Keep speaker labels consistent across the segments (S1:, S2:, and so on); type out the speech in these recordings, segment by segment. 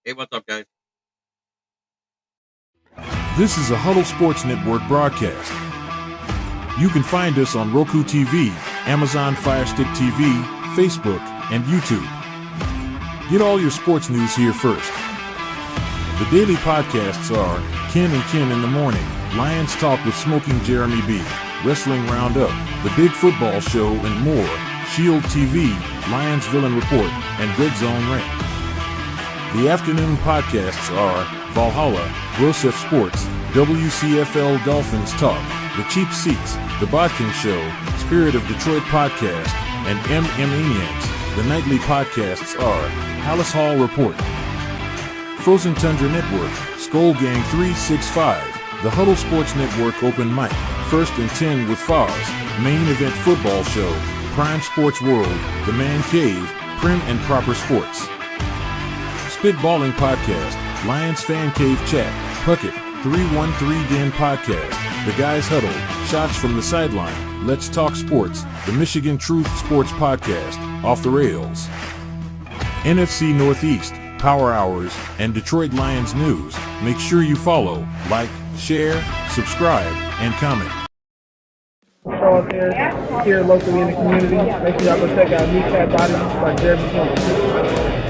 S1: Hey, what's up, guys?
S2: This is a Huddle Sports Network broadcast. You can find us on Roku TV, Amazon Fire Stick TV, Facebook, and YouTube. Get all your sports news here first. The daily podcasts are Ken and Ken in the Morning, Lions Talk with Smoking Jeremy B, Wrestling Roundup, The Big Football Show, and more, Shield TV, Lions Villain Report, and Red Zone Rant. The afternoon podcasts are Valhalla, Gruesome Sports, WCFL Dolphins Talk, The Cheap Seats, The Bodkin Show, Spirit of Detroit Podcast, and Maniacs. The nightly podcasts are Hallis Hall Report, Frozen Tundra Network, Skull Gang 365, The Huddle Sports Network Open Mic, First and 10 with Foz, Main Event Football Show, Prime Sports World, The Man Cave, Prim and Proper Sports. Spitballing Podcast, Lions Fan Cave Chat, Puckett, 313 Den Podcast, The Guys Huddle, Shots from the Sideline, Let's Talk Sports, The Michigan Truth Sports Podcast, Off the Rails, NFC Northeast, Power Hours, and Detroit Lions News. Make sure you follow, like, share, subscribe, and comment.
S3: Show up here locally in the community. Make sure y'all go check out Kneecap Body by Jeremy Campbell.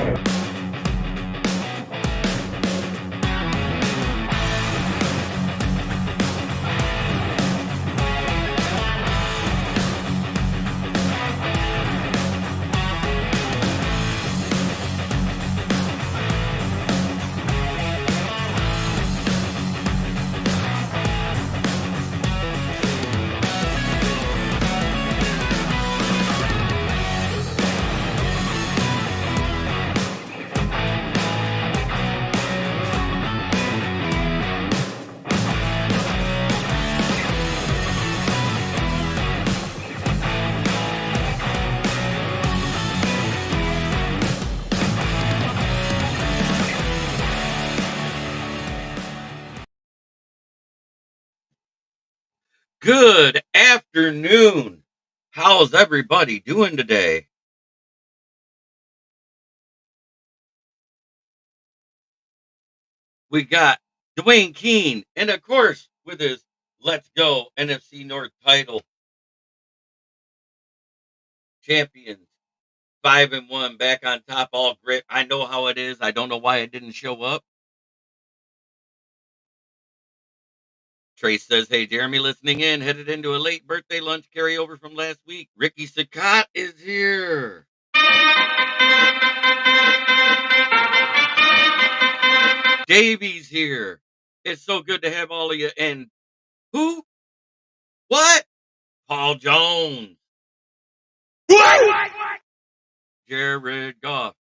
S1: Good afternoon. How's everybody doing today? We got Dwayne Keene, and of course, with his Let's Go NFC North title, champions, 5-1, back on top, all grit. I know how it is. I don't know why it didn't show up. Trace says, hey, Jeremy, listening in, headed into a late birthday lunch carryover from last week. Ricky Sakat is here. Davey's here. It's so good to have all of you. And who? What? Paul Jones. What? Jared Goff.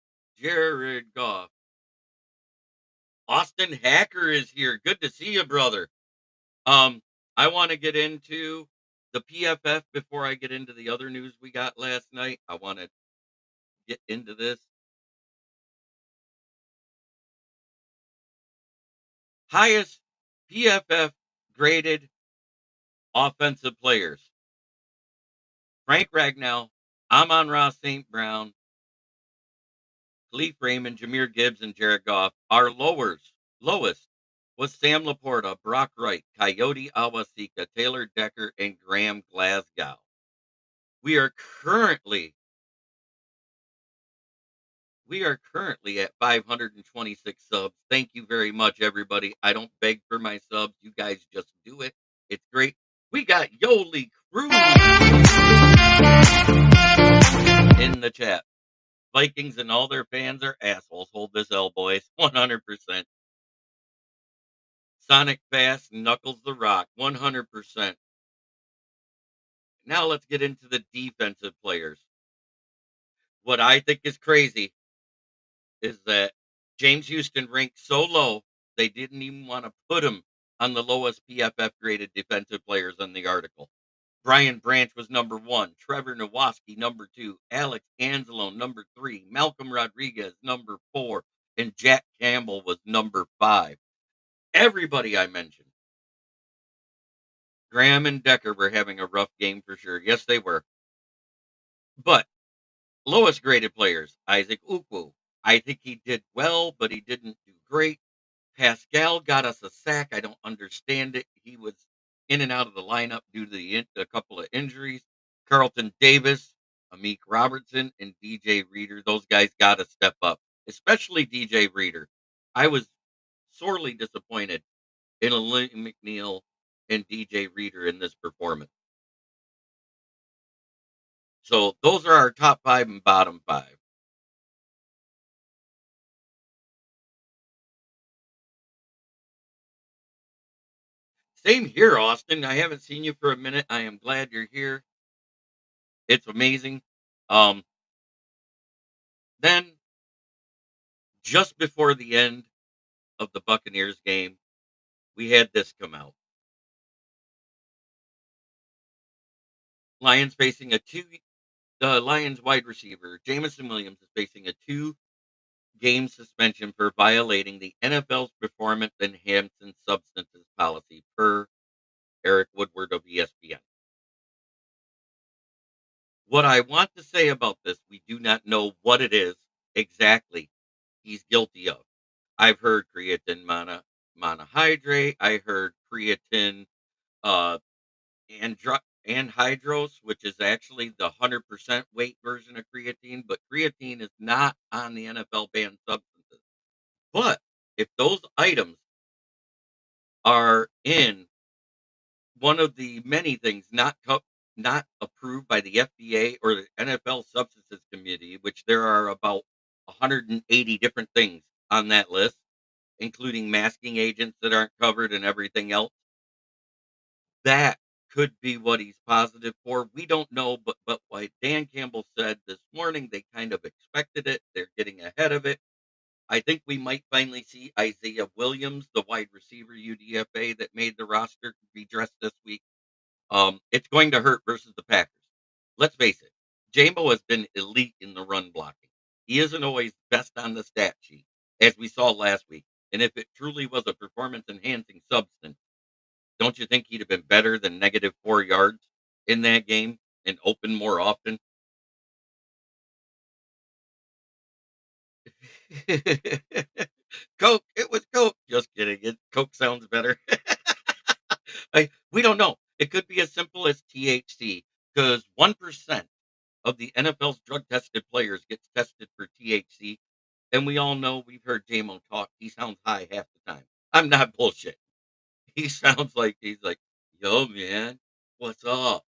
S1: Austin Hacker is here. Good to see you, brother. I want to get into the PFF before I get into the other news we got last night. I want to get into this. Highest PFF graded offensive players. Frank Ragnow, Amon-Ra St. Brown, Khalif Raymond, Jahmyr Gibbs, and Jared Goff. Our lowest was Sam Laporta, Brock Wright, Coyote Awasika, Taylor Decker, and Graham Glasgow. We are currently at 526 subs. Thank you very much, everybody. I don't beg for my subs. You guys just do it. It's great. We got Yoli Cruz in the chat. Vikings and all their fans are assholes. Hold this L, boys. 100%. Sonic Fast, Knuckles the Rock. 100%. Now let's get into the defensive players. What I think is crazy is that James Houston ranked so low, they didn't even want to put him on the lowest PFF graded defensive players in the article. Brian Branch was number 1, Trevor Nowoski number 2, Alex Anzalone number 3, Malcolm Rodriguez number 4, and Jack Campbell was number 5. Everybody I mentioned. Graham and Decker were having a rough game for sure. Yes, they were. But lowest graded players, Isaac Ukwu, I think he did well, but he didn't do great. Pascal got us a sack. I don't understand it. He was in and out of the lineup due to a couple of injuries. Carlton Davis, Amik Robertson, and DJ Reader. Those guys got to step up, especially DJ Reader. I was sorely disappointed in Lee McNeil and DJ Reader in this performance. So those are our top five and bottom five. Same here, Austin. I haven't seen you for a minute. I am glad you're here. It's amazing. Um, then just before the end of the Buccaneers game, we had this come out. Lions facing a two the Lions wide receiver, Jamison Williams, is facing a 2-game suspension for violating the NFL's performance enhancing substances policy per Eric Woodward of ESPN. What I want to say about this, we do not know what it is exactly he's guilty of. I've heard creatine monohydrate. I heard creatine uh, anhydrous, which is actually the 100% weight version of creatine, but creatine is not on the NFL banned substances. But if those items are in one of the many things not approved by the FDA or the NFL Substances Committee, which there are about 180 different things on that list, including masking agents that aren't covered and everything else. That could be what he's positive for. We don't know, but like Dan Campbell said this morning, they kind of expected it. They're getting ahead of it. I think we might finally see Isaiah Williams, the wide receiver UDFA that made the roster, be dressed this week. It's going to hurt versus the Packers. Let's face it, Jamo has been elite in the run blocking. He isn't always best on the stat sheet, as we saw last week. And if it truly was a performance enhancing substance, don't you think he'd have been better than negative 4 yards in that game and open more often? Coke, it was Coke. Just kidding. Coke sounds better. We don't know. It could be as simple as THC because 1% of the NFL's drug tested players gets tested for THC. And we all know we've heard Jamo talk. He sounds high half the time. I'm not bullshit. He sounds like he's like, yo, man, what's up?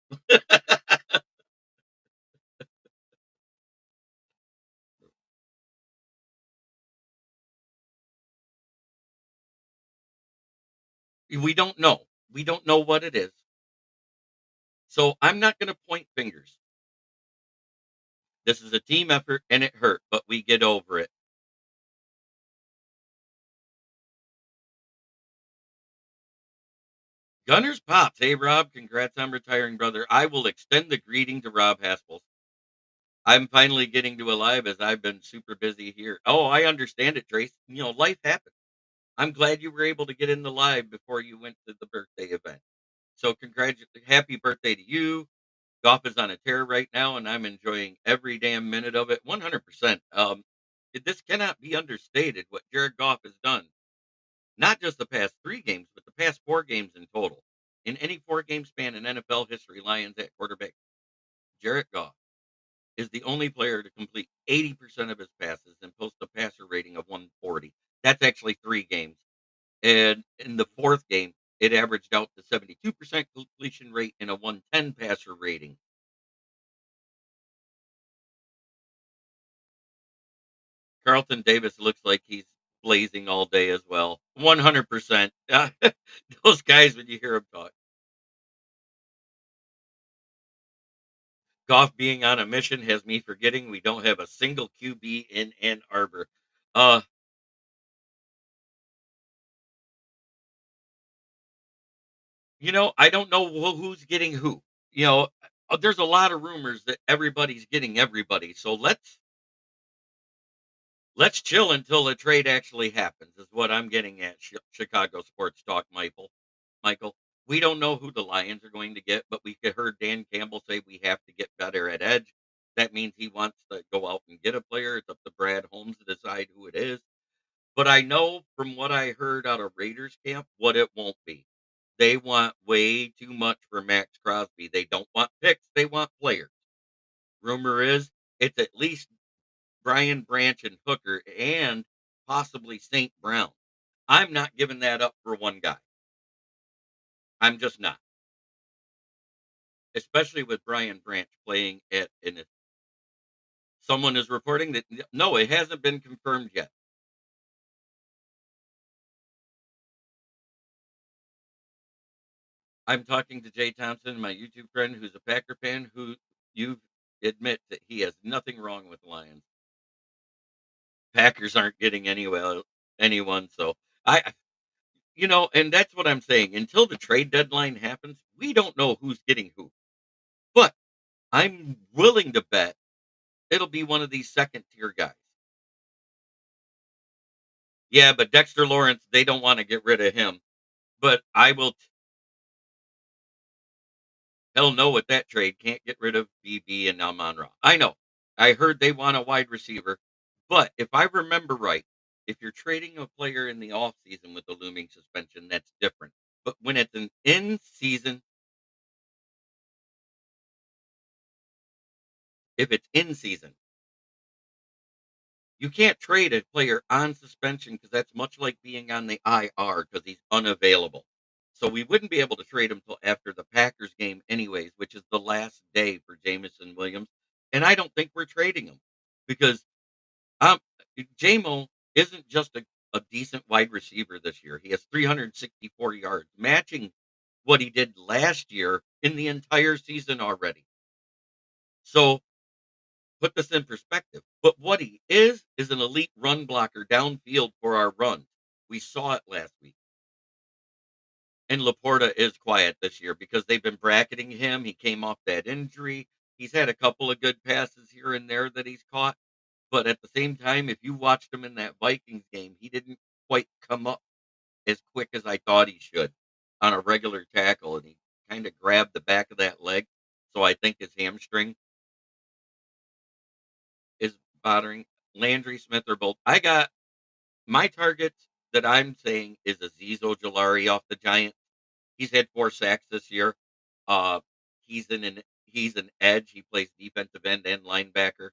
S1: We don't know. We don't know what it is. So I'm not going to point fingers. This is a team effort and it hurt, but we get over it. Gunners Pops. Hey, Rob, congrats on retiring, brother. I will extend the greeting to Rob Haspel. I'm finally getting to alive as I've been super busy here. Oh, I understand it, Trace. Life happens. I'm glad you were able to get in the live before you went to the birthday event. So, happy birthday to you. Golf is on a tear right now, and I'm enjoying every damn minute of it. 100%. This cannot be understated what Jared Goff has done. Not just the past 3 games, but the past 4 games in total. In any 4 game span in NFL history, Lions at quarterback, Jared Goff is the only player to complete 80% of his passes and post a passer rating of 140. That's actually 3 games. And in the 4th game, it averaged out to 72% completion rate and a 110 passer rating. Carlton Davis looks like he's blazing all day as well. 100%. Those guys, when you hear them talk, Goff being on a mission has me forgetting we don't have a single QB in Ann Arbor. Uh, I don't know who's getting who. There's a lot of rumors that everybody's getting everybody. So let's chill until the trade actually happens. Is what I'm getting at. Chicago sports talk, Michael. We don't know who the Lions are going to get, but we heard Dan Campbell say we have to get better at edge. That means he wants to go out and get a player. It's up to Brad Holmes to decide who it is. But I know from what I heard out of Raiders camp what it won't be. They want way too much for Max Crosby. They don't want picks, they want players. Rumor is it's at least Brian Branch and Hooker and possibly St. Brown. I'm not giving that up for one guy. I'm just not. Especially with Brian Branch playing at and someone is reporting that no, it hasn't been confirmed yet. I'm talking to Jay Thompson, my YouTube friend who's a Packer fan who you admit that he has nothing wrong with Lions. Packers aren't getting anyone, so I and that's what I'm saying. Until the trade deadline happens, we don't know who's getting who. But I'm willing to bet it'll be one of these second tier guys. Yeah, but Dexter Lawrence, they don't want to get rid of him. But I will hell no with that trade. Can't get rid of BB and Amon-Ra. I know. I heard they want a wide receiver. But if I remember right, if you're trading a player in the offseason with the looming suspension, that's different. But when it's an in season, if it's in season, you can't trade a player on suspension because that's much like being on the IR because he's unavailable. So we wouldn't be able to trade him till after the Packers game, anyways, which is the last day for Jamison Williams. And I don't think we're trading him because um, Jamo isn't just a decent wide receiver this year. He has 364 yards, matching what he did last year in the entire season already. So put this in perspective. But what he is an elite run blocker downfield for our runs. We saw it last week. And Laporta is quiet this year because they've been bracketing him. He came off that injury. He's had a couple of good passes here and there that he's caught. But at the same time, if you watched him in that Vikings game, he didn't quite come up as quick as I thought he should on a regular tackle. And he kind of grabbed the back of that leg. So I think his hamstring is bothering Landry Smith or both. I got my targets that I'm saying is Azeez Ojulari off the Giants. He's had 4 sacks this year. Uh, he's an edge. He plays defensive end and linebacker.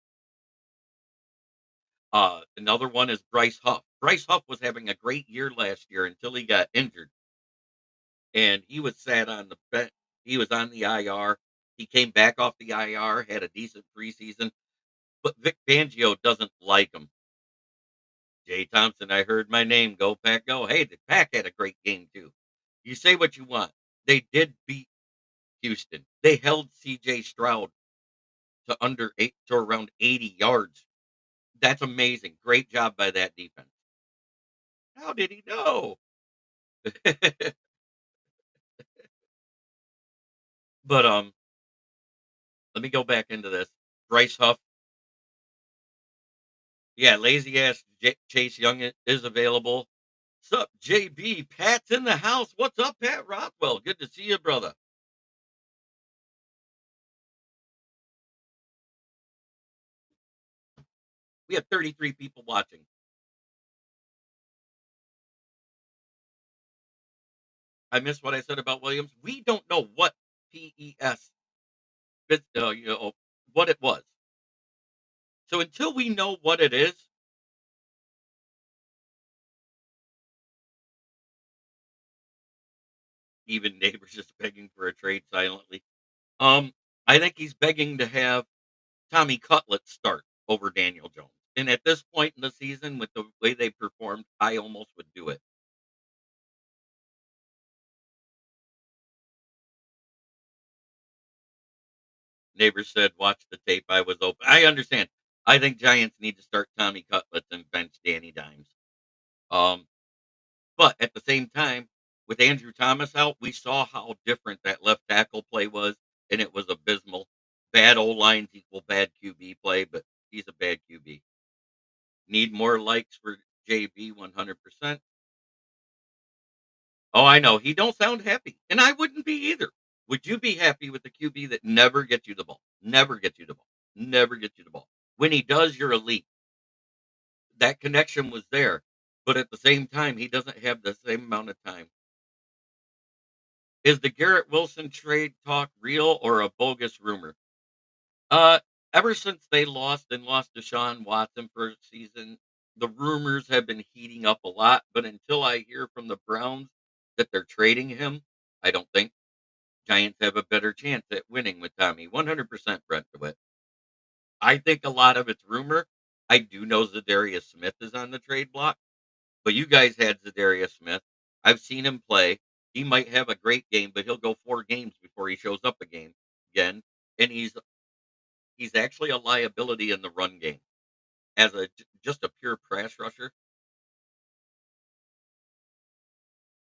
S1: Another one is Bryce Huff. Bryce Huff was having a great year last year until he got injured, and he was sat on the bench. He was on the IR. He came back off the IR, had a decent preseason, but Vic Fangio doesn't like him. Jay Thompson, I heard my name. Go Pack, go! Hey, the Pack had a great game too. You say what you want. They did beat Houston. They held C.J. Stroud to around 80 yards. That's amazing. Great job by that defense. How did he know? But let me go back into this. Bryce Huff, yeah, lazy ass Chase Young is available. What's up, JB? Pat's in the house. What's up, Pat Rothwell? Good to see you, brother. We have 33 people watching. I missed what I said about Williams. We don't know what PES, what it was. So until we know what it is, even neighbors just begging for a trade silently. Um, I think he's begging to have Tommy Cutlett start over Daniel Jones. And at this point in the season, with the way they performed, I almost would do it. Neighbors said, watch the tape. I was open. I understand. I think Giants need to start Tommy Cutlett and bench Danny Dimes. Um, but at the same time, with Andrew Thomas out, we saw how different that left tackle play was, and it was abysmal. Bad O lines equal bad QB play, but he's a bad QB. Need more likes for JB 100%. Oh, I know. He don't sound happy, and I wouldn't be either. Would you be happy with the QB that never gets you the ball? Never gets you the ball. Never gets you the ball. When he does, you're elite. That connection was there, but at the same time, he doesn't have the same amount of time. Is the Garrett Wilson trade talk real or a bogus rumor? Uh, Ever since they lost Deshaun Watson for a season, the rumors have been heating up a lot. But until I hear from the Browns that they're trading him, I don't think Giants have a better chance at winning with Tommy. 100% Brent DeWitt. I think a lot of it's rumor. I do know Zadarius Smith is on the trade block, but you guys had Zadarius Smith. I've seen him play. He might have a great game, but he'll go 4 games before he shows up again. And he's actually a liability in the run game as just a pure pass rusher.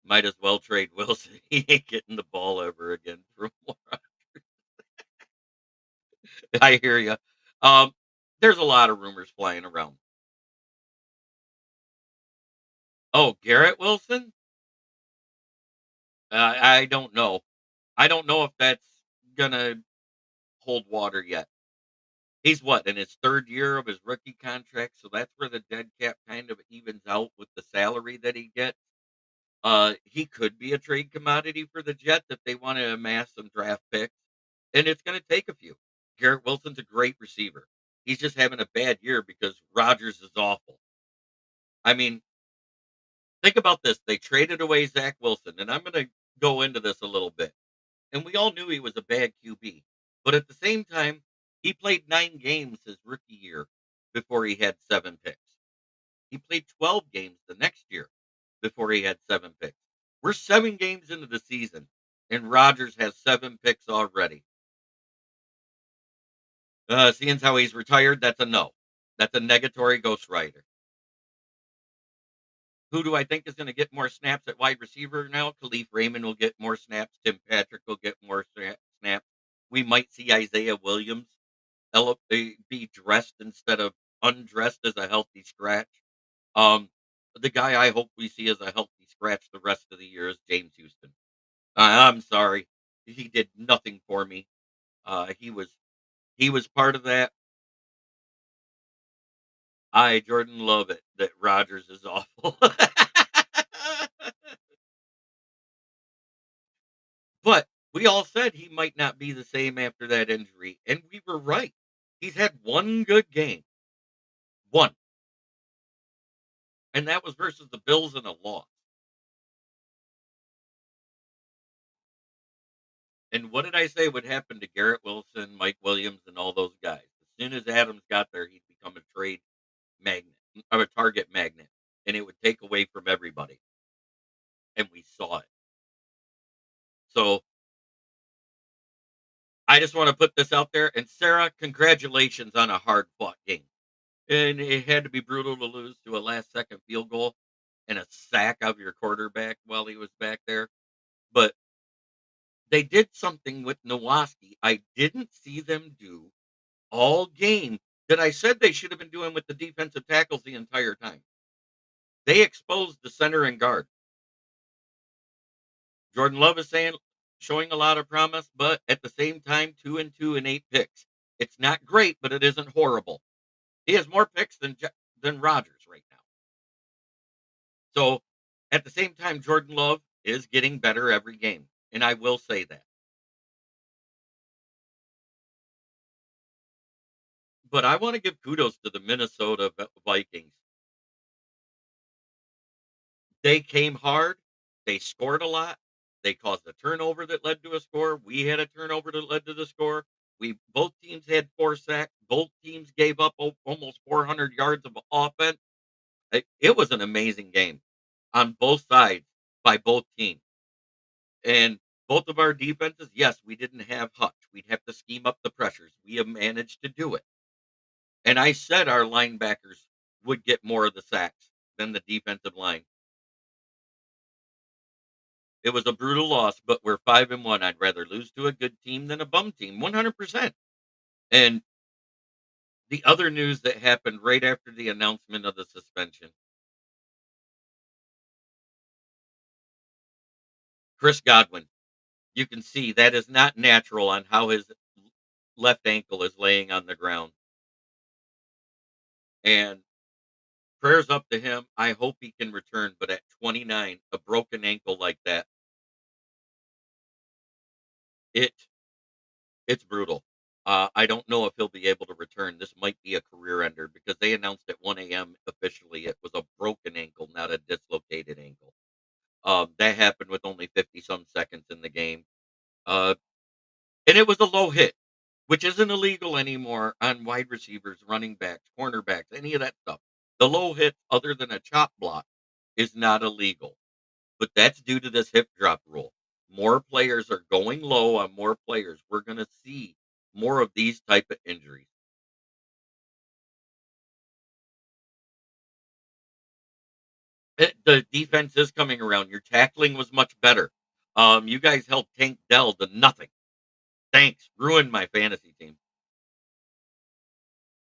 S1: Might as well trade Wilson. He ain't getting the ball ever again. I hear you. Um, there's a lot of rumors flying around. Oh, Garrett Wilson? I don't know. I don't know if that's gonna hold water yet. He's what, in his 3rd year of his rookie contract, so that's where the dead cap kind of evens out with the salary that he gets. He could be a trade commodity for the Jets if they want to amass some draft picks, and it's going to take a few. Garrett Wilson's a great receiver. He's just having a bad year because Rodgers is awful. I mean, think about this. They traded away Zach Wilson, and I'm going to go into this a little bit. And we all knew he was a bad QB. But at the same time, he played 9 games his rookie year before he had 7 picks. He played 12 games the next year before he had 7 picks. We're 7 games into the season, and Rodgers has 7 picks already. Seeing how he's retired, that's a no. That's a negatory ghostwriter. Who do I think is going to get more snaps at wide receiver now? Khalif Raymond will get more snaps. Tim Patrick will get more snaps. We might see Isaiah Williams be dressed instead of undressed as a healthy scratch. Um, the guy I hope we see as a healthy scratch the rest of the year is James Houston. I'm sorry, he did nothing for me. He was part of that. I Jordan love it that Rodgers is awful. But we all said he might not be the same after that injury, and we were right. He's had one good game, one, and that was versus the Bills in a loss. And what did I say would happen to Garrett Wilson, Mike Williams, and all those guys? As soon as Adams got there, he'd become a trade magnet or a target magnet, and it would take away from everybody. And we saw it. So I just want to put this out there. And Sarah, congratulations on a hard fought game. And it had to be brutal to lose to a last second field goal and a sack of your quarterback while he was back there. But they did something with Nowoski I didn't see them do all game that I said they should have been doing with the defensive tackles the entire time. They exposed the center and guard. Jordan Love is showing a lot of promise, but at the same time, 2-2 and 8 picks. It's not great, but it isn't horrible. He has more picks than Rodgers right now. So at the same time, Jordan Love is getting better every game, and I will say that. But I want to give kudos to the Minnesota Vikings. They came hard. They scored a lot. They caused a turnover that led to a score. We had a turnover that led to the score. We both teams had 4 sacks. Both teams gave up almost 400 yards of offense. It was an amazing game on both sides by both teams. And both of our defenses, yes, we didn't have Hutch. We'd have to scheme up the pressures. We have managed to do it. And I said our linebackers would get more of the sacks than the defensive line. It was a brutal loss, but we're 5-1. I'd rather lose to a good team than a bum team, 100%. And the other news that happened right after the announcement of the suspension, Chris Godwin, you can see that is not natural on how his left ankle is laying on the ground. And prayers up to him. I hope he can return. But at 29, a broken ankle like that, it it's brutal. I don't know if he'll be able to return. This might be a career ender because they announced at 1 a.m. officially it was a broken ankle, not a dislocated ankle. That happened with only 50 some seconds in the game. Uh, and it was a low hit, which isn't illegal anymore on wide receivers, running backs, cornerbacks, any of that stuff. The low hit, other than a chop block, is not illegal. But that's due to this hip drop rule. More players are going low on more players. We're going to see more of these type of injuries. The defense is coming around. Your tackling was much better. You guys held Tank Dell to nothing. Thanks. Ruined my fantasy team.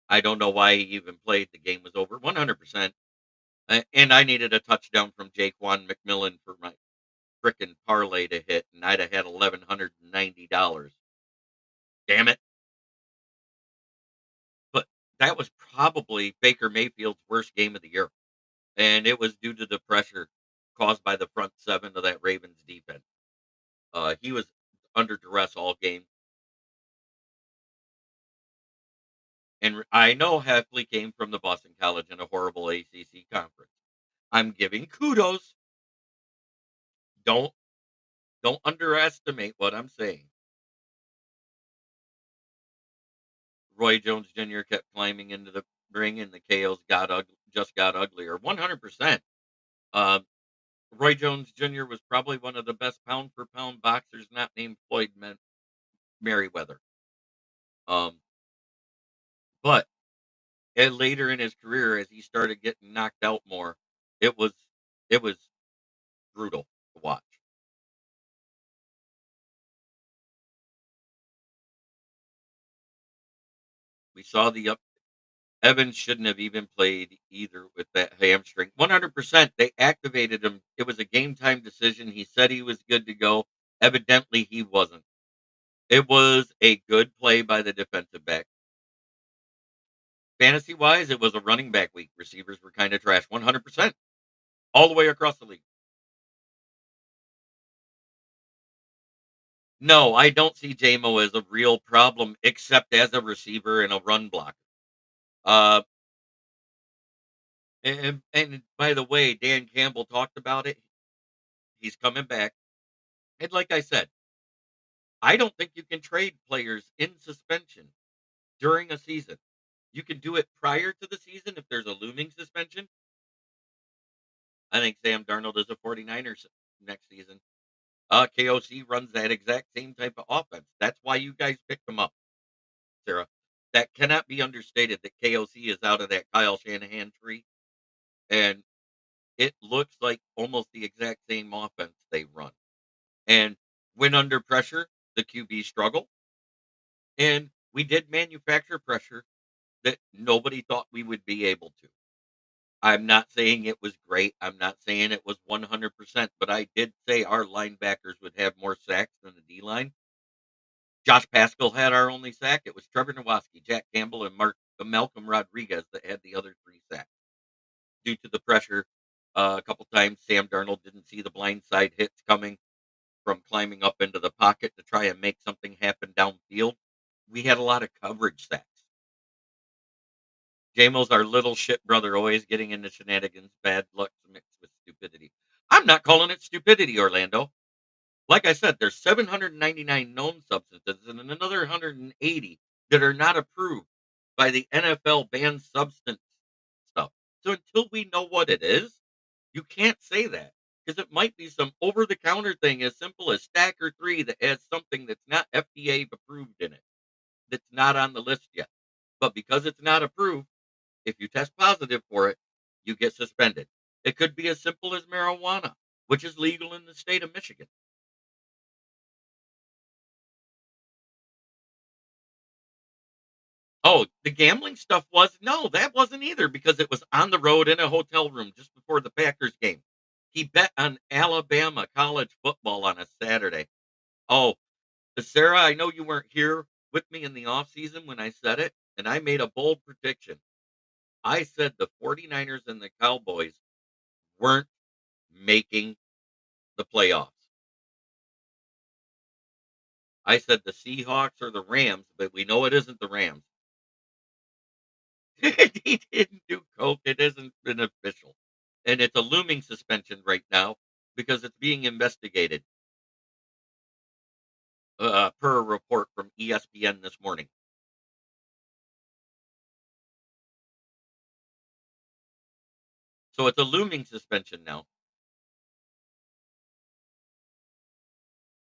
S1: I don't know why he even played. The game was over 100%. And I needed a touchdown from Jaquan McMillan for my frickin' parlay to hit, and I'd have had $1,190. Damn it. But that was probably Baker Mayfield's worst game of the year, and it was due to the pressure caused by the front seven of that Ravens defense. He was under duress all game, and I know Heffley came from the Boston College in a horrible ACC conference. I'm giving kudos. Don't don't underestimate what I'm saying. Roy Jones Jr. kept climbing into the ring, and the KOs just got uglier. 100%. Um, Roy Jones Jr. was probably one of the best pound for pound boxers not named Merriweather. Um, but later in his career, as he started getting knocked out more, it was it was brutal to watch. We saw the up. Evans shouldn't have even played either with that hamstring. 100%. They activated him. It was a game time decision. He said he was good to go. Evidently, he wasn't. It was a good play by the defensive back. Fantasy wise, it was a running back week. Receivers were kind of trash. 100%. All the way across the league. No, I don't see Jamo as a real problem except as a receiver and a run blocker. Uh, and by the way, Dan Campbell talked about it. He's coming back. And like I said, I don't think you can trade players in suspension during a season. You can do it prior to the season if there's a looming suspension. I think Sam Darnold is a 49ers next season. KOC runs that exact same type of offense. That's why you guys picked him up, Sarah. That cannot be understated that KOC is out of that Kyle Shanahan tree. And it looks like almost the exact same offense they run. And when under pressure, the QB struggle. And we did manufacture pressure that nobody thought we would be able to. I'm not saying it was great. I'm not saying it was 100%, but I did say our linebackers would have more sacks than the D line. Josh Pascal had our only sack. It was Trevor Nowaski, Jack Campbell, and Malcolm Rodriguez that had the other three sacks due to the pressure. A couple times, Sam Darnold didn't see the blindside hits coming from climbing up into the pocket to try and make something happen downfield. We had a lot of coverage sacks. Jamo's our little shit brother, always getting into shenanigans, bad luck mixed with stupidity. I'm not calling it stupidity, Orlando. Like I said, there's 799 known substances and another 180 that are not approved by the NFL banned substance stuff. So until we know what it is, you can't say that because it might be some over the counter thing as simple as Stacker 3 that has something that's not FDA approved in it, that's not on the list yet. But because it's not approved, if you test positive for it, you get suspended. It could be as simple as marijuana, which is legal in the state of Michigan. Oh, the gambling stuff was no, that wasn't either because it was on the road in a hotel room just before the Packers game. He bet on Alabama college football on a Saturday. Oh, Sarah, I know you weren't here with me in the offseason when I said it, and I made a bold prediction. I said the 49ers and the Cowboys weren't making the playoffs. I said the Seahawks or the Rams, but we know it isn't the Rams. He didn't do coke. It isn't been official. And it's a looming suspension right now because it's being investigated, per a report from ESPN this morning. So it's a looming suspension now.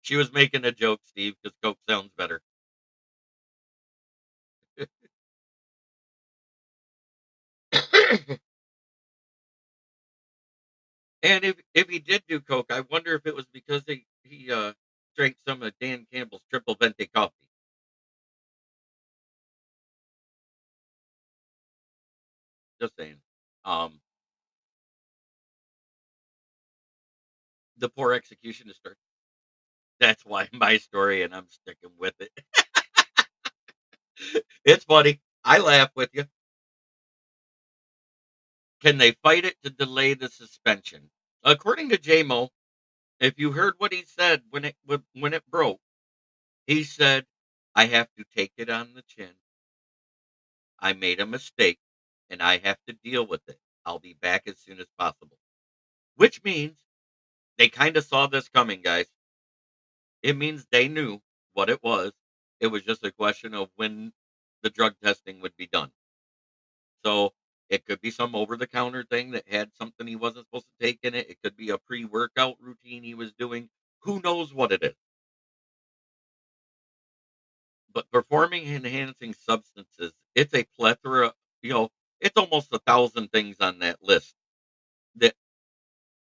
S1: She was making a joke, Steve, because coke sounds better. And if he did do coke, I wonder if it was because he drank some of Dan Campbell's triple venti coffee. Just saying. Um, the poor executioner. That's why my story, and I'm sticking with it. It's funny. I laugh with you. Can they fight it to delay the suspension? According to Jamo, if you heard what he said when it broke, he said, "I have to take it on the chin. I made a mistake, and I have to deal with it. I'll be back as soon as possible." Which means they kind of saw this coming, guys. It means they knew what it was. It was just a question of when the drug testing would be done. So it could be some over the counter thing that had something he wasn't supposed to take in it. It could be a pre workout routine he was doing. Who knows what it is? But performing enhancing substances, it's a plethora, you know, it's almost 1,000 things on that list that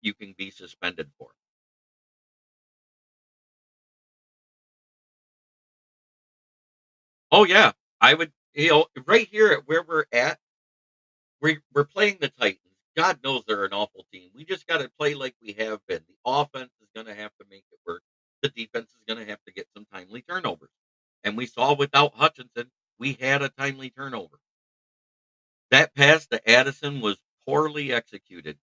S1: you can be suspended for. Oh yeah. I would, right here at where we're at, we're playing the Titans. God knows they're an awful team. We just got to play like we have been. The offense is going to have to make it work. The defense is going to have to get some timely turnovers. And we saw without Hutchinson, we had a timely turnover. That pass to Addison was poorly executed.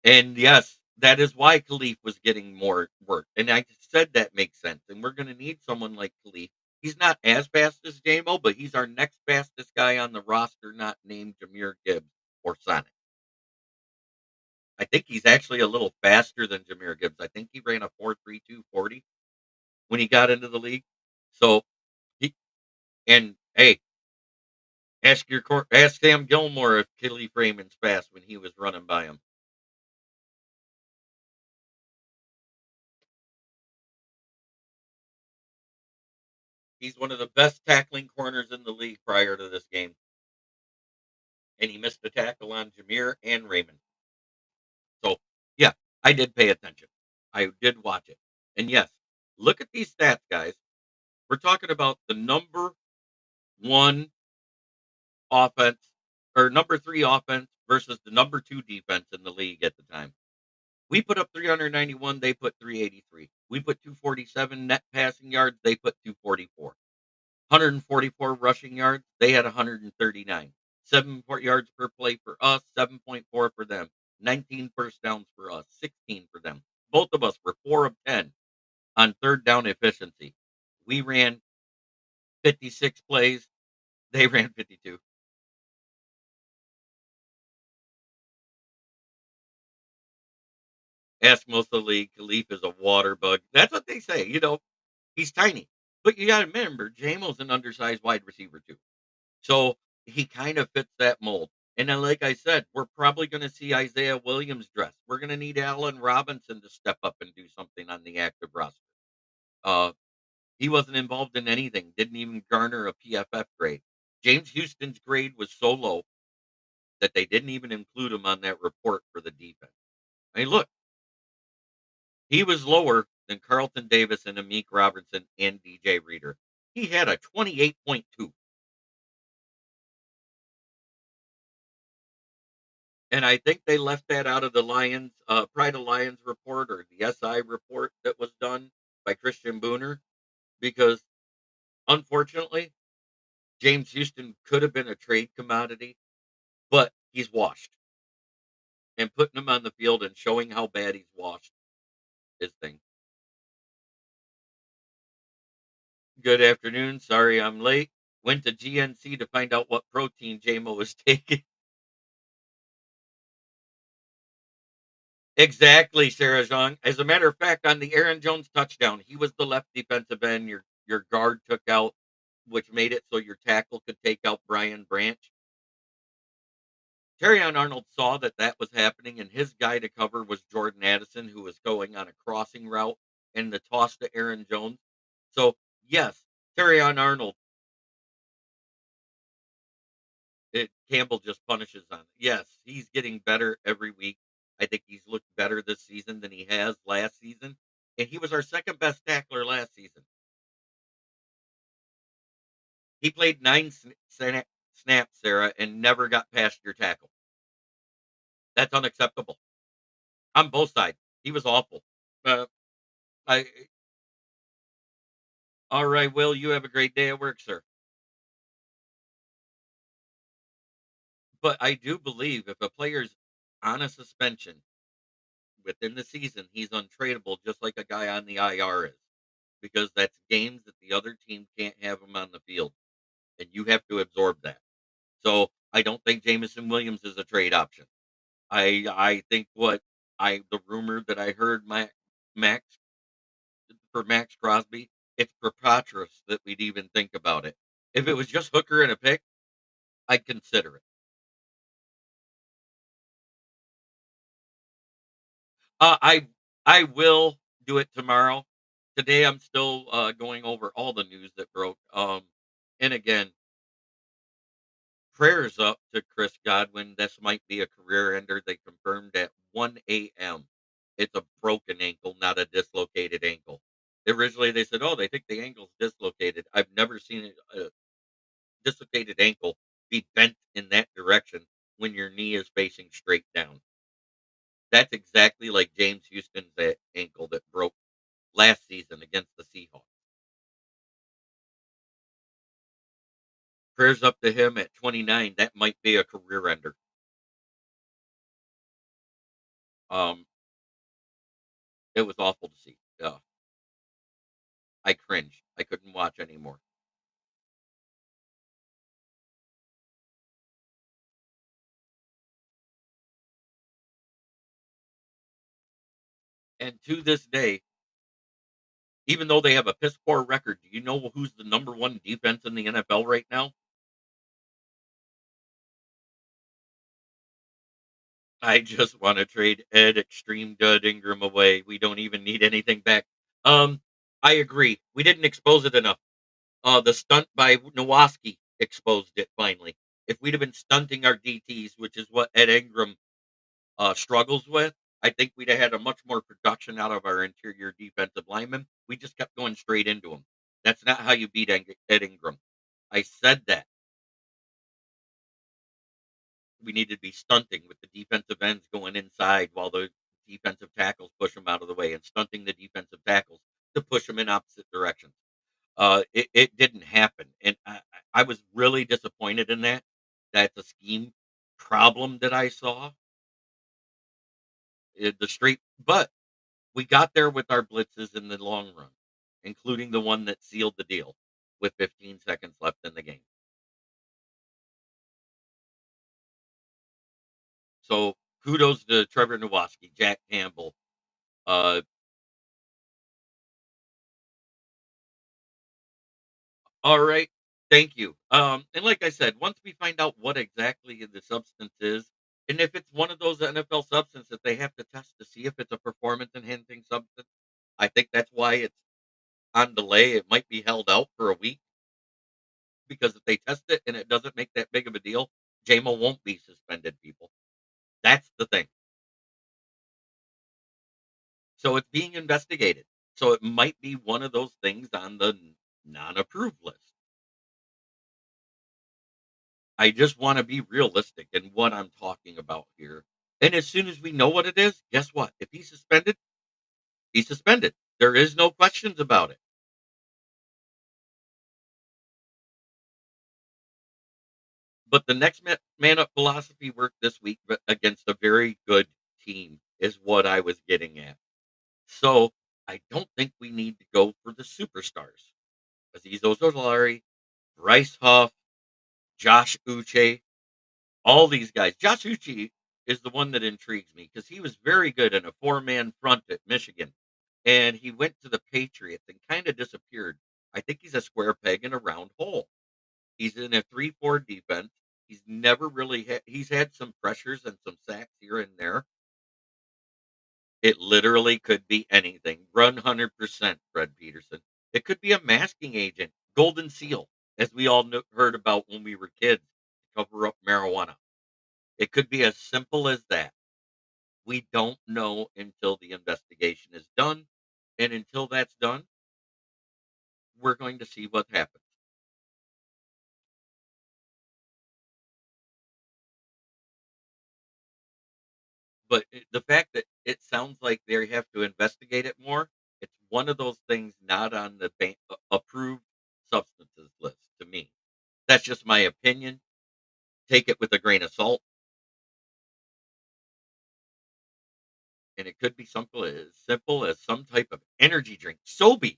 S1: And yes, that is why Khalif was getting more work. And I said that makes sense. And we're going to need someone like Khalif. He's not as fast as Jamo, but he's our next fastest guy on the roster, not named Jameer Gibbs or Sonic. I think he's actually a little faster than Jameer Gibbs. I think he ran a 4.32 40 when he got into the league. So he and hey, ask Sam Gilmore if Khalif Raymond's fast when he was running by him. He's one of the best tackling corners in the league prior to this game. And he missed a tackle on Jameer and Raymond. So, yeah, I did pay attention. I did watch it. And yes, look at these stats, guys. We're talking about the number one offense or number three offense versus the number two defense in the league at the time. We put up 391, they put 383. We put 247 net passing yards, they put 244. 144 rushing yards, they had 139. 7 yards per play for us, 7.4 for them. 19 first downs for us, 16 for them. Both of us were 4 of 10 on third down efficiency. We ran 56 plays, they ran 52. Ask most of the league, Khalif is a water bug. That's what they say. He's tiny. But you got to remember, Jamo's an undersized wide receiver, too. So he kind of fits that mold. And then, like I said, we're probably going to see Isaiah Williams dress. We're going to need Allen Robinson to step up and do something on the active roster. Uh, he wasn't involved in anything, didn't even garner a PFF grade. James Houston's grade was so low that they didn't even include him on that report for the defense. I mean, look, he was lower than Carlton Davis and Amik Robertson and DJ Reader. He had a 28.2. And I think they left that out of the Lions, Pride of Lions report or the SI report that was done. by Christian Booner because unfortunately, James Houston could have been a trade commodity, but he's washed. And putting him on the field and showing how bad he's washed is thing. Good afternoon. Sorry I'm late. Went to GNC to find out what protein Jamo was taking. Exactly, Sarah Jean. As a matter of fact, on the Aaron Jones touchdown, he was the left defensive end. Your guard took out, which made it so your tackle could take out Brian Branch. Terrion Arnold saw that that was happening, and his guy to cover was Jordan Addison, who was going on a crossing route and the toss to Aaron Jones. So, yes, Terrion Arnold, Campbell just punishes on it. Yes, he's getting better every week. I think he's looked better this season than he has last season, and he was our second best tackler last season. He played 9 snaps, Sarah, and never got past your tackle. That's unacceptable on both sides. He was awful. Uh, I All right, Will, you have a great day at work, sir. But I do believe if a player's on a suspension within the season, he's untradeable, just like a guy on the IR is, because that's games that the other team can't have him on the field, and you have to absorb that. So I don't think Jamison Williams is a trade option. I think the rumor that I heard Max for Max Crosby, it's preposterous that we'd even think about it. If it was just Hooker and a pick, I'd consider it. I will do it tomorrow. Today, I'm still going over all the news that broke. And again, prayers up to Chris Godwin. This might be a career ender. They confirmed at 1 a.m. It's a broken ankle, not a dislocated ankle. Originally, they said, "Oh, they think the ankle's dislocated." I've never seen a dislocated ankle be bent in that direction when your knee is facing straight down. That's exactly like James Houston's ankle that broke last season against the Seahawks. Prayers up to him at 29. That might be a career ender. Um, it was awful to see. I cringed. I couldn't watch anymore. And to this day, even though they have a piss poor record, do you know who's the number one defense in the NFL right now? I just want to trade Ed Extreme Dud Ingram away. We don't even need anything back. Um, I agree. We didn't expose it enough. The stunt by Nowoski exposed it finally. If we'd have been stunting our DTs, which is what Ed Ingram struggles with, I think we'd have had a much more production out of our interior defensive linemen. We just kept going straight into them. That's not how you beat Ed Ingram. I said that we needed to be stunting with the defensive ends going inside while the defensive tackles push them out of the way and stunting the defensive tackles to push them in opposite directions. It didn't happen, and I was really disappointed in that. That's a scheme problem that I saw. The straight, but we got there with our blitzes in the long run, including the one that sealed the deal with 15 seconds left in the game. So kudos to Trevor Nowoski, Jack Campbell. Uh, all right, thank you. And like I said, once we find out what exactly the substance is, and if it's one of those NFL substances that they have to test to see if it's a performance enhancing substance, I think that's why it's on delay. It might be held out for a week because if they test it and it doesn't make that big of a deal, Jamo won't be suspended, people. That's the thing. So it's being investigated. So it might be one of those things on the non-approved list. I just want to be realistic in what I'm talking about here. And as soon as we know what it is, guess what? If he's suspended, he's suspended. There is no questions about it. But the next man up philosophy worked this week against a very good team, is what I was getting at. So I don't think we need to go for the superstars. Aziz Ojolari, Bryce Huff, Josh Uche, all these guys. Josh Uche is the one that intrigues me because he was very good in a four-man front at Michigan, and he went to the Patriots and kind of disappeared. I think he's a square peg in a round hole. He's in a 3-4 defense. He's never really he's had some pressures and some sacks here and there. It literally could be anything. Run 100%, Fred Peterson. It could be a masking agent, Golden Seal, as we all heard about when we were kids, to cover up marijuana. It could be as simple as that. We don't know until the investigation is done. And until that's done, we're going to see what happens. But the fact that it sounds like they have to investigate it more, it's one of those things not on the approved substances list to me. That's just my opinion. Take it with a grain of salt. And it could be simple as some type of energy drink. Sobe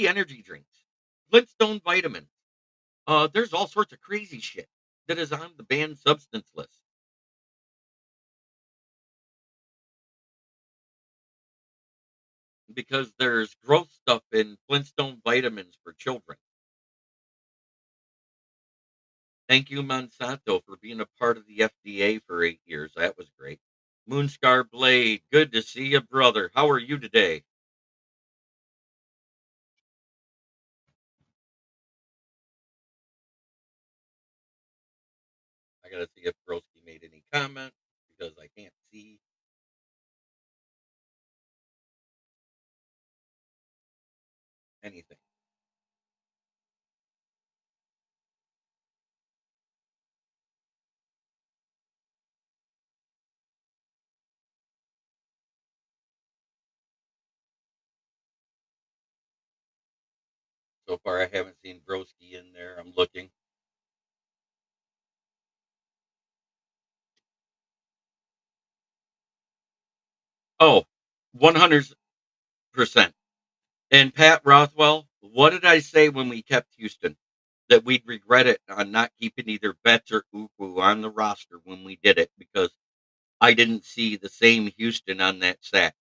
S1: energy drinks. Flintstone vitamins. There's all sorts of crazy shit that is on the banned substance list. Because there's growth stuff in Flintstone vitamins for children. Thank you, Monsanto, for being a part of the FDA for 8 years. That was great. Moonscar Blade, good to see you, brother. How are you today? I gotta see if Broski made any comment because I can't see anything. So far, I haven't seen Broski in there. I'm looking. Oh, 100%. And Pat Rothwell, what did I say when we kept Houston? That we'd regret it on not keeping either Betts or Uku on the roster when we did it because I didn't see the same Houston on that sack.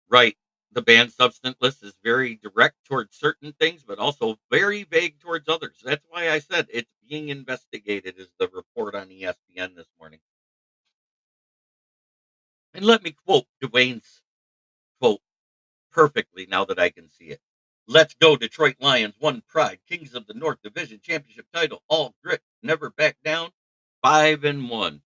S1: Right. The banned substance list is very direct towards certain things, but also very vague towards others. That's why I said it's being investigated, is the report on ESPN this morning. And let me quote Dwayne's quote perfectly now that I can see it. Let's go, Detroit Lions, one pride, kings of the North Division championship title, all grit, never back down, 5-1.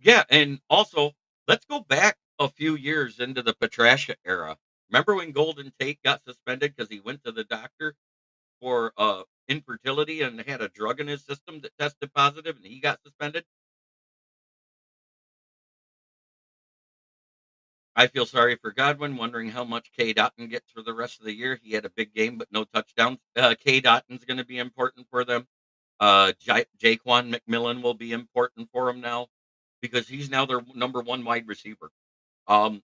S1: Yeah, and also let's go back a few years into the Patricia era. Remember when Golden Tate got suspended because he went to the doctor for infertility and had a drug in his system that tested positive and he got suspended? I feel sorry for Godwin, wondering how much K. Dotton gets for the rest of the year. He had a big game, but no touchdowns. K. Dotton's going to be important for them. Jaquan McMillan will be important for him now because he's now their number one wide receiver. Um,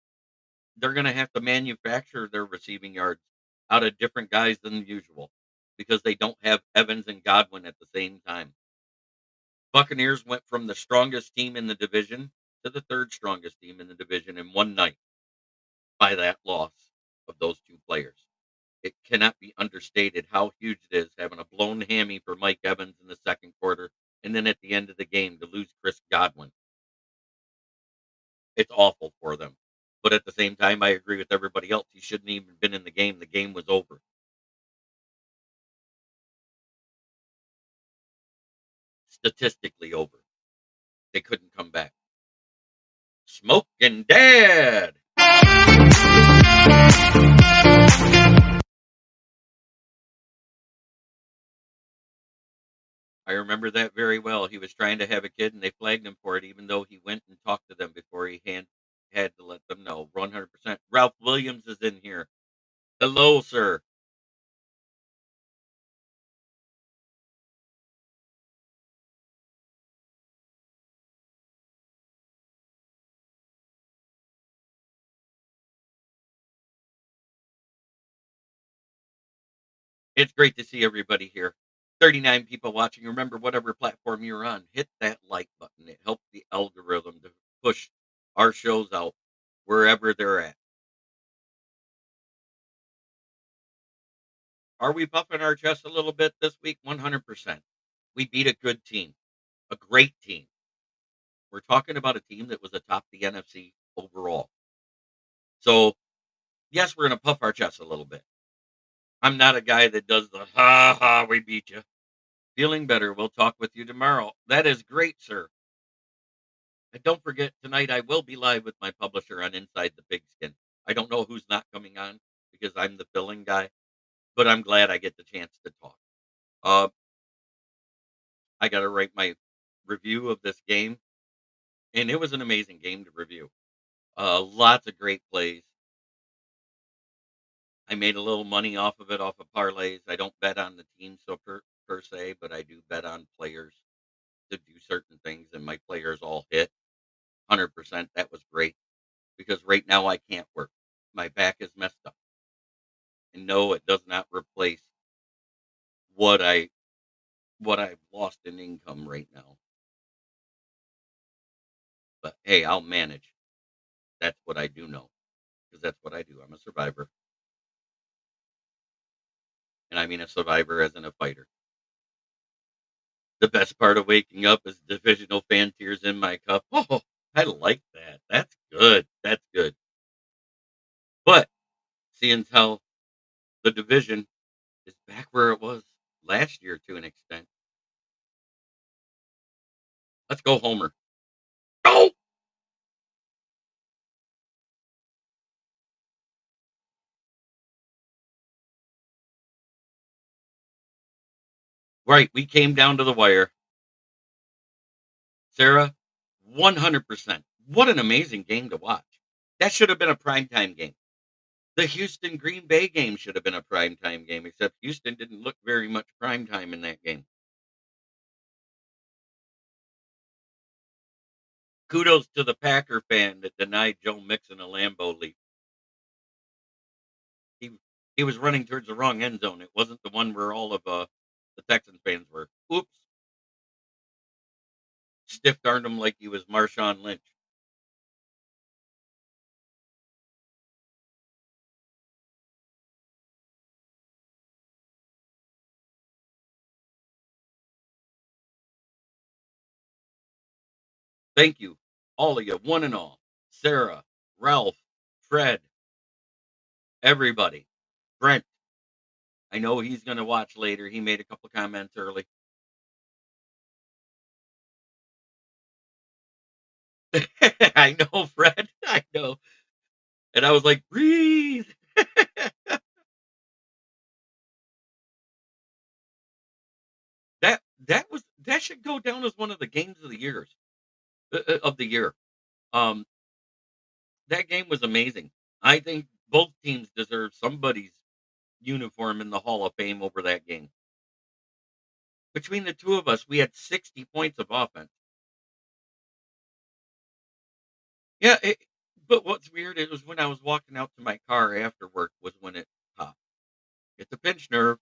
S1: they're going to have to manufacture their receiving yards out of different guys than usual because they don't have Evans and Godwin at the same time. Buccaneers went from the strongest team in the division to the third strongest team in the division in one night by that loss of those two players. It cannot be understated how huge it is having a blown hammy for Mike Evans in the second quarter and then at the end of the game to lose Chris Godwin. It's awful for them. But at the same time, I agree with everybody else. He shouldn't even been in the game. The game was over. Statistically over. They couldn't come back. Smoking Dad. I remember that very well. He was trying to have a kid, and they flagged him for it, even though he went and talked to them before he had to let them know. 100%. Ralph Williams is in here. Hello, sir. It's great to see everybody here. 39 people watching. Remember, whatever platform you're on, hit that like button. It helps the algorithm to push our shows out wherever they're at. Are we buffing our chest a little bit this week? 100%. We beat a good team, a great team. We're talking about a team that was atop the NFC overall. So, yes, we're going to puff our chest a little bit. I'm not a guy that does the ha ha, we beat you. Feeling better. We'll talk with you tomorrow. That is great, sir. And don't forget, tonight I will be live with my publisher on Inside the Pigskin. I don't know who's not coming on because I'm the billing guy, but I'm glad I get the chance to talk. Uh, I got to write my review of this game, and it was an amazing game to review. Lots of great plays. I made a little money off of it, off of parlays. I don't bet on the team so per se, but I do bet on players to do certain things, and my players all hit 100%. That was great because right now I can't work. My back is messed up. And no, it does not replace what I've lost in income right now. But hey, I'll manage. That's what I do know because that's what I do. I'm a survivor, and I mean a survivor as in a fighter. The best part of waking up is divisional fan tears in my cup. Oh, I like that. That's good. That's good. But seeing how the division is back where it was last year to an extent, let's go Homer. Go! Right, we came down to the wire. Sarah, 100%. What an amazing game to watch. That should have been a primetime game. The Houston Green Bay game should have been a primetime game, except Houston didn't look very much primetime in that game. Kudos to the Packer fan that denied Joe Mixon a Lambeau leap. He he was running towards the wrong end zone. It wasn't the one where all of the Texans fans were. Oops, stiff armed him like he was Marshawn Lynch. Thank you, all of you, one and all. Sarah, Ralph, Fred, everybody. Brent, I know he's going to watch later. He made a couple comments early. I know, Fred. I know. And I was like, breathe. That should go down as one of the games of the years of the year. Um, that game was amazing. I think both teams deserve somebody's uniform in the Hall of Fame over that game. Between the two of us, we had 60 points of offense. Yeah, but what's weird is when I was walking out to my car after work was when it popped. It's a pinch nerve.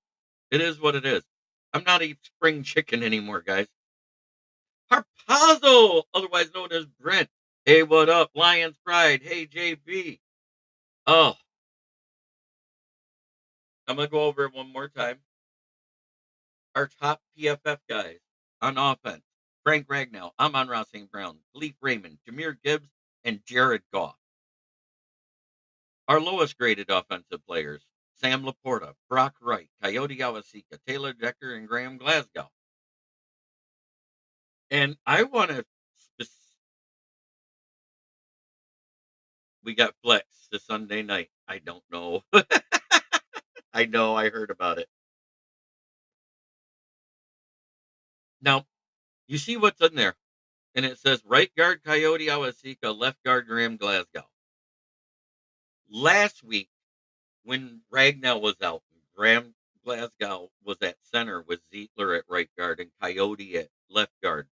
S1: It is what it is. I'm not a spring chicken anymore, guys. Harpazzo, otherwise known as Brent. Hey, what up? Lions Pride. Hey, JB. Oh, I'm going to go over it one more time. Our top PFF guys on offense: Frank Ragnow, Amon-Ra St. Brown, Khalif Raymond, Jameer Gibbs, and Jared Goff. Our lowest graded offensive players: Sam Laporta, Brock Wright, Coyote Awasika, Taylor Decker, and Graham Glasgow. And I want to. We got flex this Sunday night. I don't know. I know. I heard about it. Now, you see what's in there, and it says right guard Coyote Awasika, left guard Graham Glasgow. Last week, when Ragnell was out, Graham Glasgow was at center with Zietler at right guard and Coyote at left guard.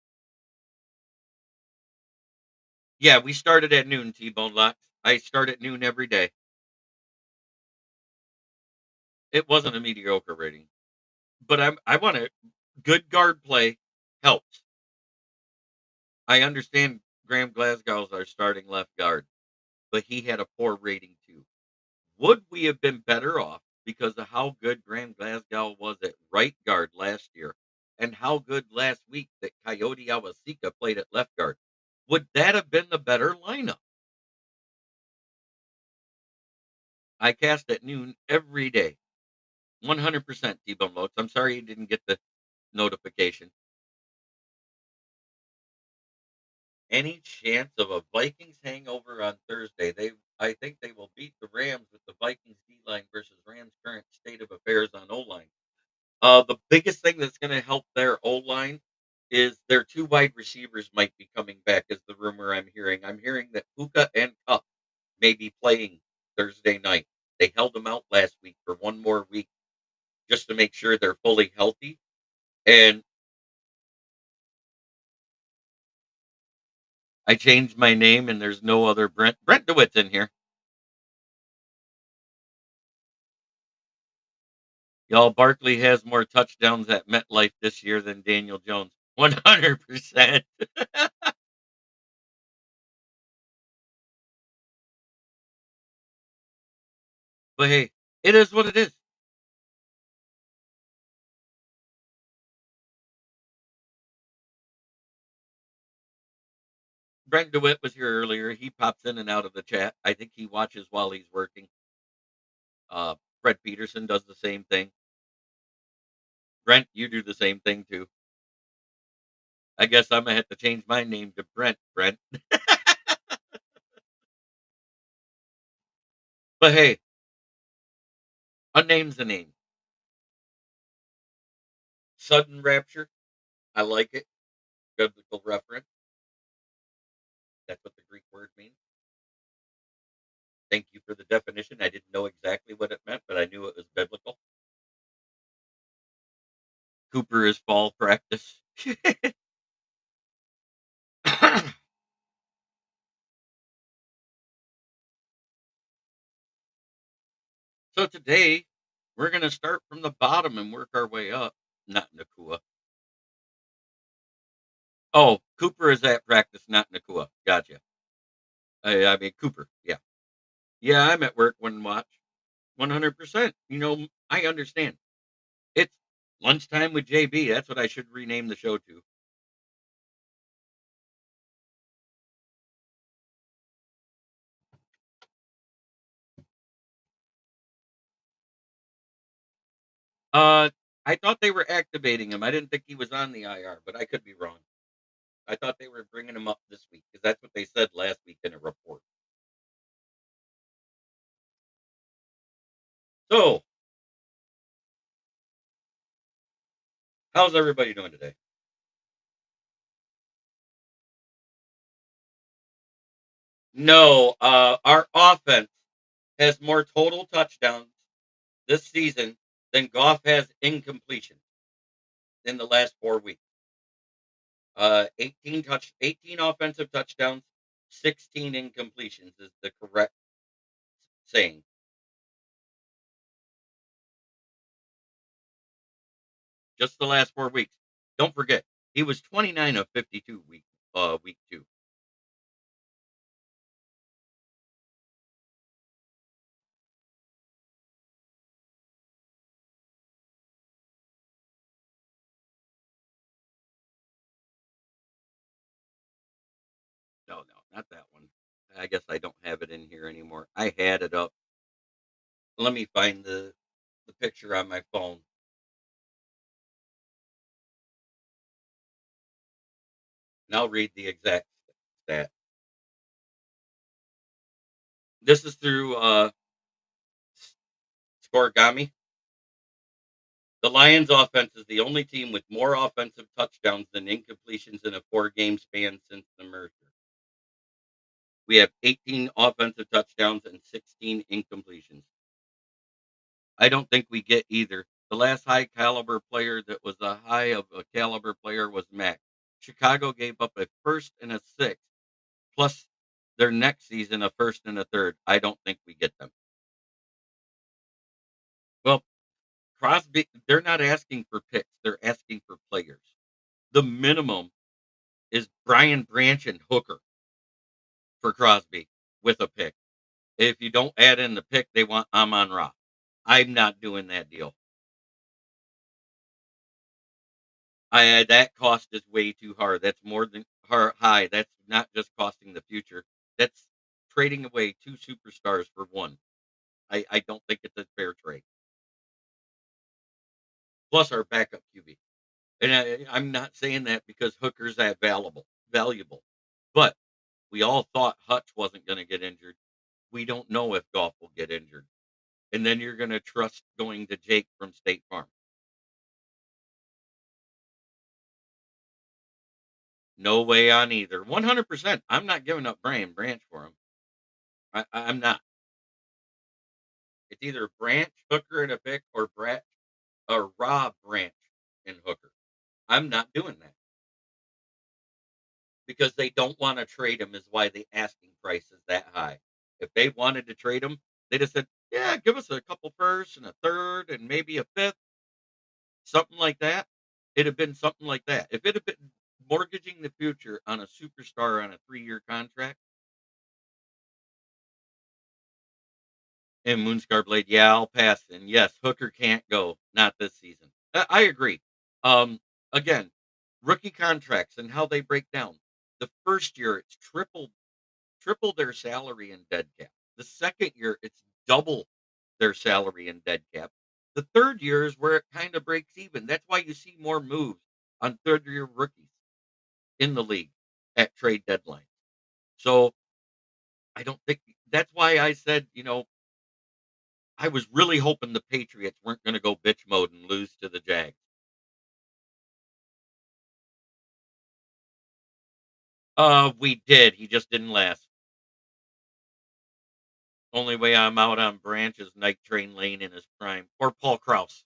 S1: Yeah, we started at noon, T-Bone Locks. I start at noon every day. It wasn't a mediocre rating, but I want to good guard play helps. I understand Graham Glasgow's our starting left guard, but he had a poor rating too. Would we have been better off because of how good Graham Glasgow was at right guard last year and how good last week that Coyote Awasika played at left guard? Would that have been the better lineup? I cast at noon every day. 100% T-Bone Loads. I'm sorry you didn't get the notification. Any chance of a Vikings hangover on Thursday? I think they will beat the Rams with the Vikings D line versus Rams' current state of affairs on O line. The biggest thing that's going to help their O line is their two wide receivers might be coming back, is the rumor I'm hearing. I'm hearing that Puka and Cup may be playing Thursday night. They held them out last week for one more week just to make sure they're fully healthy. And I changed my name, and there's no other Brent. Brent DeWitt's in here. Y'all, Barkley has more touchdowns at MetLife this year than Daniel Jones. 100%. But hey, it is what it is. Brent DeWitt was here earlier. He pops in and out of the chat. I think he watches while he's working. Fred Peterson does the same thing. Brent, you do the same thing too. I guess I'm gonna have to change my name to Brent. Brent. But hey, a name's a name. Sudden rapture. I like it. Biblical reference. That's what the Greek word means. Thank you for the definition. I didn't know exactly what it meant, but I knew it was biblical. Cooper is fall practice. So today we're going to start from the bottom and work our way up. Not Nakua. Oh, Cooper is at practice, not Nakua. Gotcha. I mean Cooper. Yeah, yeah. I'm at work when watch. 100%. I understand. It's lunchtime with JB. That's what I should rename the show to. Uh, I thought they were activating him. I didn't think he was on the IR, but I could be wrong. I thought they were bringing him up this week because that's what they said last week in a report. So, how's everybody doing today? No, our offense has more total touchdowns this season than Goff has incompletion in the last 4 weeks. 18 offensive touchdowns, 16 incompletions is the correct saying. Just the last 4 weeks. Don't forget, he was 29 of 52 week 2. No, no, not that one. I guess I don't have it in here anymore. I had it up. Let me find the picture on my phone. And I'll read the exact stat. This is through Scorigami. The Lions offense is the only team with more offensive touchdowns than incompletions in a 4-game span since the merger. We have 18 offensive touchdowns and 16 incompletions. I don't think we get either. The last high caliber player that was a high of a caliber player was Mac. Chicago gave up a first and a sixth, plus their next season a first and a third. I don't think we get them. Well, Crosby, they're not asking for picks, they're asking for players. The minimum is Brian Branch and Hooker for Crosby with a pick. If you don't add in the pick, they want Amon Ra. I'm not doing that deal. That cost is way too hard. That's more than high. That's not just costing the future. That's trading away 2 superstars for 1. I don't think it's a fair trade. Plus our backup QB. And I'm not saying that because Hooker's that valuable. But we all thought Hutch wasn't going to get injured. We don't know if Goff will get injured. And then you're going to trust going to Jake from State Farm. No way on either. 100%. I'm not giving up Brian Branch for him. I'm not. It's either Branch, Hooker, and a pick, or Brett or Rob Branch and Hooker. I'm not doing that because they don't want to trade him. Is why the asking price is that high. If they wanted to trade him, they just said, "Yeah, give us a couple firsts and a third and maybe a fifth, something like that." It'd have been something like that. If it had been mortgaging the future on a superstar on a 3-year contract and Moonscar Blade, yeah, I'll pass. And yes, Hooker can't go, not this season. I agree. Again, rookie contracts and how they break down. The first year, it's triple their salary in dead cap. The second year, it's double their salary in dead cap. The third year is where it kind of breaks even. That's why you see more moves on third year rookies in the league at trade deadline. So I don't think that's why I said, I was really hoping the Patriots weren't going to go bitch mode and lose to the Jags. We did. He just didn't last. Only way I'm out on Branch is Night Train Lane in his prime, or Paul Krause.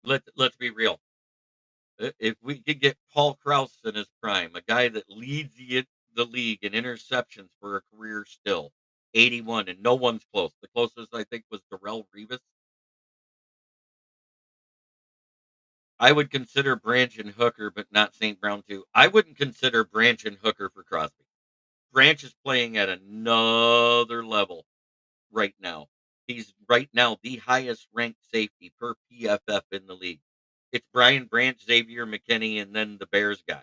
S1: Let's be real. If we could get Paul Krause in his prime, a guy that leads the league in interceptions for a career still, 81, and no one's close. The closest I think was Darrell Revis. I would consider Branch and Hooker, but not St. Brown too. I wouldn't consider Branch and Hooker for Crosby. Branch is playing at another level right now. He's right now the highest ranked safety per PFF in the league. It's Brian Branch, Xavier McKinney, and then the Bears guy.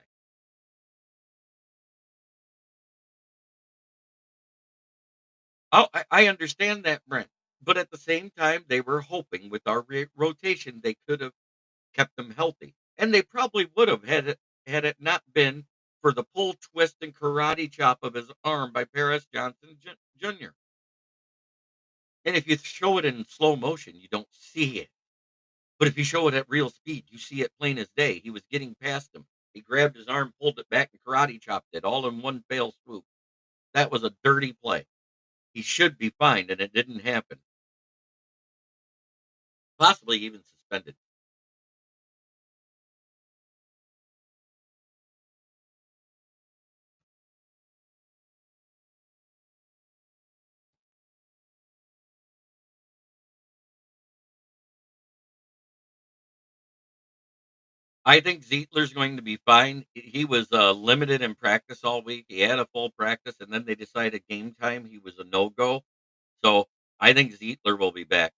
S1: Oh, I understand that, Brent. But at the same time, they were hoping with our rotation they could have kept him healthy, and they probably would have had it not been for the pull, twist, and karate chop of his arm by Paris Johnson Jr. And if you show it in slow motion, you don't see it. But if you show it at real speed, you see it plain as day. He was getting past him. He grabbed his arm, pulled it back, and karate chopped it all in one fell swoop. That was a dirty play. He should be fined, and it didn't happen. Possibly even suspended. I think Zietler's going to be fine. He was limited in practice all week. He had a full practice, and then they decided game time he was a no go. So I think Zietler will be back.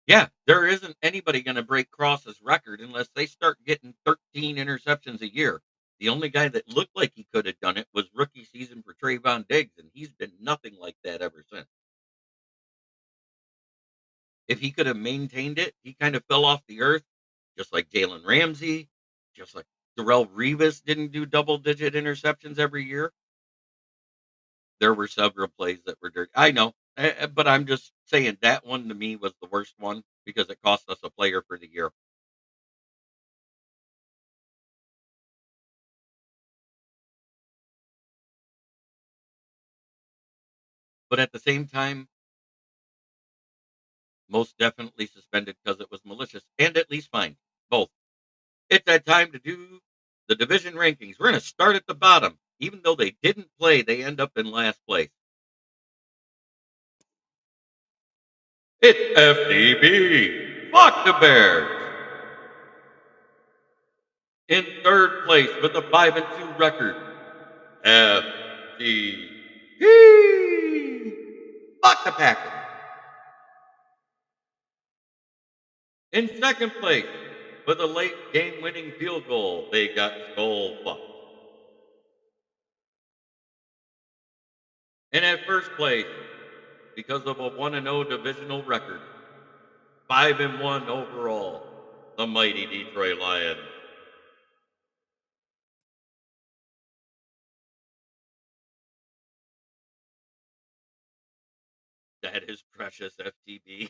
S1: Yeah, there isn't anybody going to break Cross's record unless they start getting 13 interceptions a year. The only guy that looked like he could have done it was rookie season for Trayvon Diggs, and he's been nothing like that ever since. If he could have maintained it, he kind of fell off the earth, just like Jalen Ramsey, just like Darrell Revis didn't do double digit interceptions every year. There were several plays that were dirty. I know. But I'm just saying that one to me was the worst one because it cost us a player for the year. But at the same time, most definitely suspended because it was malicious and at least fined. Both. It's that time to do the division rankings. We're going to start at the bottom. Even though they didn't play, they end up in last place. It's FDB. Fuck the Bears. In third place with a 5-2 record, FDP. Fuck the Packers. In second place, with a late game winning field goal, they got skull fucked. And at first place, because of a 1-0 divisional record, 5-1 overall, the mighty Detroit Lions. That is precious, FTB.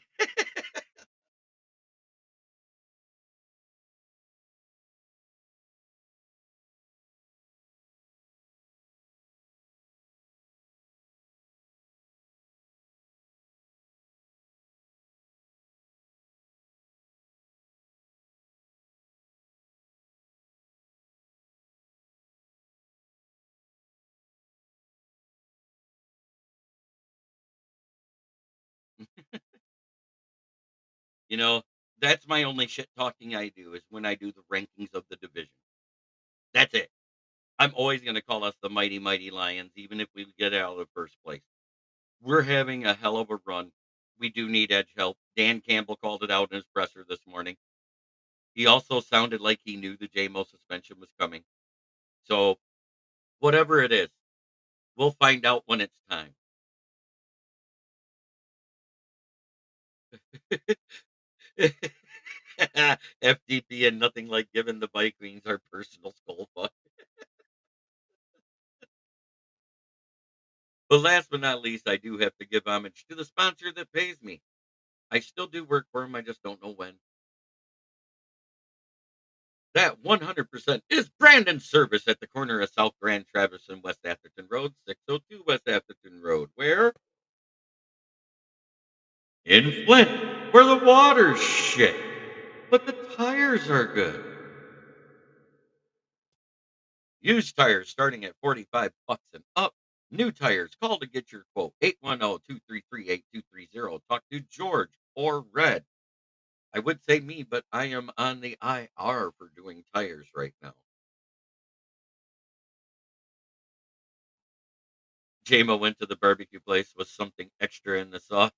S1: You know, that's my only shit talking I do is when I do the rankings of the division. That's it. I'm always going to call us the mighty, mighty Lions, even if we get out of first place. We're having a hell of a run. We do need edge help. Dan Campbell called it out in his presser this morning. He also sounded like he knew the Jamo suspension was coming. So, whatever it is, we'll find out when it's time. FDP and nothing like giving the Vikings our personal skull fuck. But last but not least, I do have to give homage to the sponsor that pays me. I still do work for him, I just don't know when. That 100% is Brandon Service at the corner of South Grand Traverse and West Atherton Road, 602 West Atherton Road. Where? In Flint, where the water's shit, but the tires are good. Used tires starting at 45 bucks and up. New tires, call to get your quote. 810-233-8230. Talk to George or Red. I would say me, but I am on the IR for doing tires right now. Jamo went to the barbecue place with something extra in the sauce.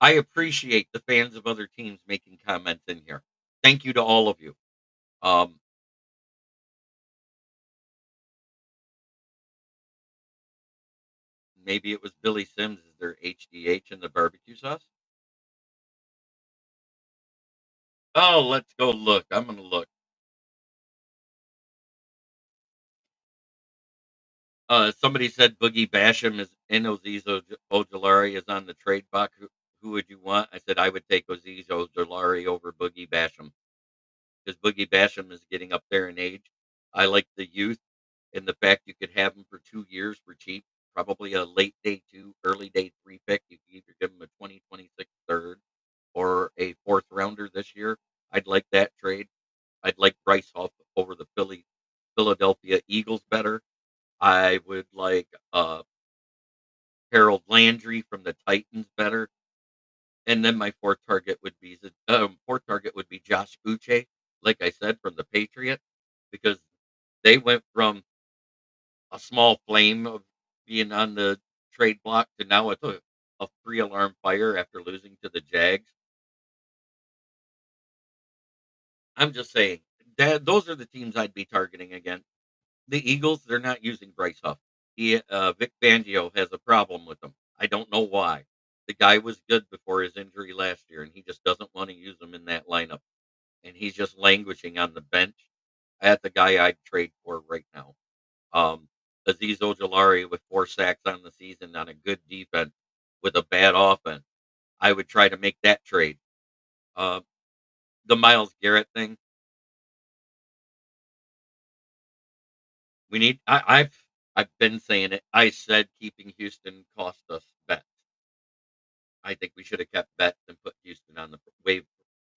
S1: I appreciate the fans of other teams making comments in here. Thank you to all of you. Um, Maybe it was Billy Sims. Is there HDH in the barbecue sauce? Oh, let's go look. I'm gonna look. Somebody said Boogie Basham is in Aziz Ojolari is on the trade block. Who would you want? I said I would take Aziz Ojolari over Boogie Basham because Boogie Basham is getting up there in age. I like the youth and the fact you could have him for 2 years for cheap. Probably a late day two, early day three pick. You could either give him a 2026 third or a fourth rounder this year. I'd like that trade. I'd like Bryce Huff over the Philadelphia Eagles better. I would like Harold Landry from the Titans better. And then my fourth target would be Josh Uche, like I said, from the Patriots, because they went from a small flame of being on the trade block to now it's a three alarm fire after losing to the Jags. I'm just saying that those are the teams I'd be targeting again. The Eagles, they're not using Bryce Huff. Vic Fangio has a problem with him. I don't know why. The guy was good before his injury last year, and he just doesn't want to use him in that lineup. And he's just languishing on the bench. That's the guy I'd trade for right now. Aziz Ojolari with 4 sacks on the season on a good defense with a bad offense. I would try to make that trade. Uh, the Myles Garrett thing, we need. I've been saying it. I said keeping Houston cost us bets. I think we should have kept Betts and put Houston on the wave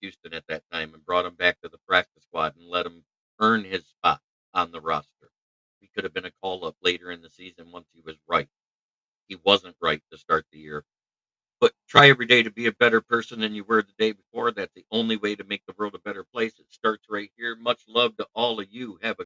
S1: Houston at that time and brought him back to the practice squad and let him earn his spot on the roster. He could have been a call up later in the season once he was right. He wasn't right to start the year. But try every day to be a better person than you were the day before. That's the only way to make the world a better place. It starts right here. Much love to all of you. Have a